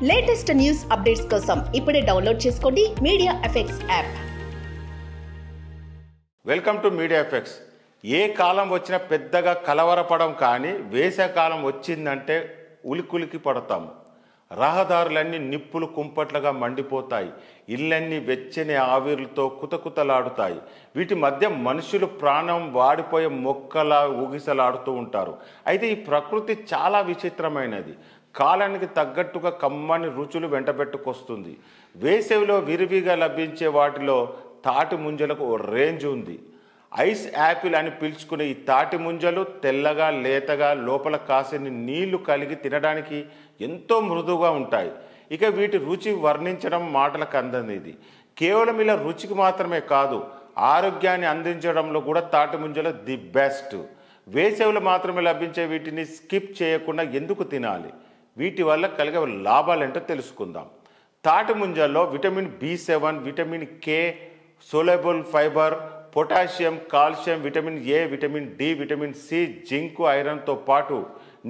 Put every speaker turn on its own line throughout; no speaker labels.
Latest news updates కోసం ఇప్పుడే download చేసుకోండి Media Effects app.
Welcome to Media Effects. ఏ కాలం వచ్చినా పెద్దగా కలవరపడం, కానీ వేసవికాలం వచ్చిందంటే ఉలికులికి పడతాము. రహదారులన్నీ నిప్పులు కుంపట్లుగా మండిపోతాయి. ఇళ్ళన్నీ వెచ్చని ఆవిర్లతో కుతకుతలాడుతాయి. వీటి మధ్య మనుషులు ప్రాణం వాడిపోయే మొక్కలా ఊగిసలాడుతూ ఉంటారు. అయితే ఈ ప్రకృతి చాలా విచిత్రమైనది. కాలానికి తగ్గట్టుగా కమ్మని రుచులు వెంటబెట్టుకొస్తుంది. వేసవిలో విరివిగా లభించే వాటిలో తాటి ముంజలకు ఓ రేంజ్ ఉంది. ఐస్ యాపిల్ అని పిలుచుకునే ఈ తాటి ముంజలు తెల్లగా లేతగా లోపల కాసిని నీళ్లు కలిగి తినడానికి ఎంతో మృదువుగా ఉంటాయి. ఇక వీటి రుచి వర్ణించడం మాటలకు అందనిది. కేవలం ఇలా రుచికి మాత్రమే కాదు, ఆరోగ్యాన్ని అందించడంలో కూడా తాటి ముంజలు ది బెస్ట్. వేసవిలో మాత్రమే లభించే వీటిని స్కిప్ చేయకుండా ఎందుకు తినాలి, వీటి వల్ల కలిగే లాభాలేంటో తెలుసుకుందాం. తాటి ముంజల్లో vitamin B7, vitamin K, soluble fibre, potassium, calcium, vitamin A, vitamin D, vitamin C, zinc, ఐరన్తో పాటు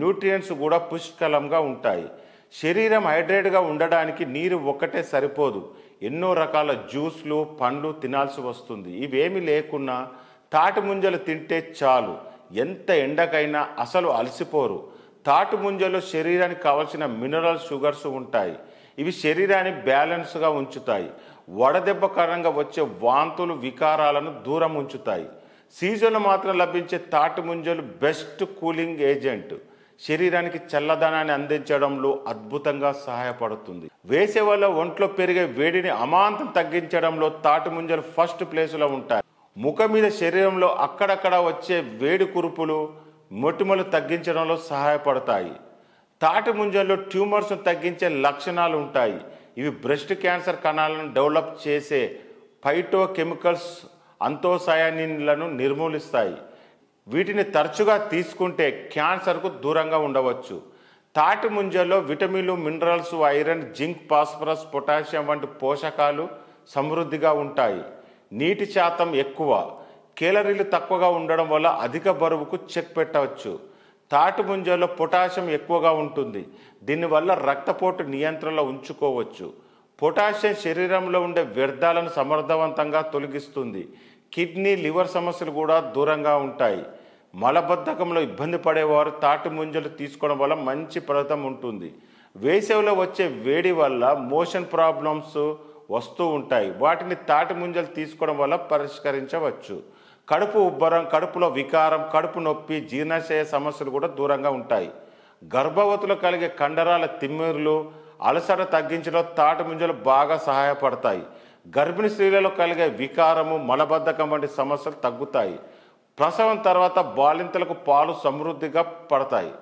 న్యూట్రియంట్స్ కూడా పుష్కలంగా ఉంటాయి. శరీరం హైడ్రేట్గా ఉండడానికి నీరు ఒక్కటే సరిపోదు. ఎన్నో రకాల జ్యూస్లు, పండ్లు తినాల్సి వస్తుంది. ఇవేమీ లేకున్నా తాటి ముంజలు తింటే చాలు, ఎంత ఎండకైనా అసలు అలసిపోరు. తాటి ముంజలో శరీరానికి కావలసిన మినరల్ షుగర్స్ ఉంటాయి. ఇవి శరీరాన్ని బ్యాలెన్స్గా ఉంచుతాయి. వడదెబ్బ కారణంగా వచ్చే వాంతులు, వికారాలను దూరం ఉంచుతాయి. సీజన్లో మాత్రం లభించే తాటి ముంజలు బెస్ట్ కూలింగ్ ఏజెంట్. శరీరానికి చల్లదనాన్ని అందించడంలో అద్భుతంగా సహాయపడుతుంది. వేసవిలో ఒంట్లో పెరిగే వేడిని అమాంతం తగ్గించడంలో తాటి ముంజలు ఫస్ట్ ప్లేసులో ఉంటాయి. ముఖం మీద, శరీరంలో అక్కడక్కడ వచ్చే వేడి కురుపులు, మొటిమలు తగ్గించడంలో సహాయపడతాయి. తాటి ముంజల్లో ట్యూమర్స్ను తగ్గించే లక్షణాలు ఉంటాయి. ఇవి బ్రెస్ట్ క్యాన్సర్ కణాలను డెవలప్ చేసే ఫైటోకెమికల్స్, అంతోసయానిన్లను నిర్మూలిస్తాయి. వీటిని తరచుగా తీసుకుంటే క్యాన్సర్కు దూరంగా ఉండవచ్చు. తాటి ముంజల్లో విటమిన్లు, minerals, iron, zinc, phosphorus, potassium వంటి పోషకాలు సమృద్ధిగా ఉంటాయి. నీటి శాతం ఎక్కువ, కేలరీలు తక్కువగా ఉండడం వల్ల అధిక బరువుకు చెక్ పెట్టవచ్చు. తాటి ముంజల్లో పొటాషియం ఎక్కువగా ఉంటుంది. దీనివల్ల రక్తపోటు నియంత్రణలో ఉంచుకోవచ్చు. పొటాషియం శరీరంలో ఉండే వ్యర్థాలను సమర్థవంతంగా తొలగిస్తుంది. కిడ్నీ, లివర్ సమస్యలు కూడా దూరంగా ఉంటాయి. మలబద్ధకంలో ఇబ్బంది పడేవారు తాటి ముంజలు తీసుకోవడం వల్ల మంచి ఫలితం ఉంటుంది. వేసవిలో వచ్చే వేడి వల్ల మోషన్ ప్రాబ్లమ్స్ వస్తూ ఉంటాయి. వాటిని తాటి ముంజలు తీసుకోవడం వల్ల పరిష్కరించవచ్చు. కడుపు ఉబ్బరం, కడుపులో వికారం, కడుపు నొప్పి, జీర్ణాశయ సమస్యలు కూడా దూరంగా ఉంటాయి. గర్భవతులు కలిగే కండరాల తిమ్మిర్లు, అలసట తగ్గించడంలో తాటి ముంజలు బాగా సహాయపడతాయి. గర్భిణీ స్త్రీలలో కలిగే వికారము, మలబద్ధకం వంటి సమస్యలు తగ్గుతాయి. ప్రసవం తర్వాత బాలింతలకు పాలు సమృద్ధిగా పడతాయి.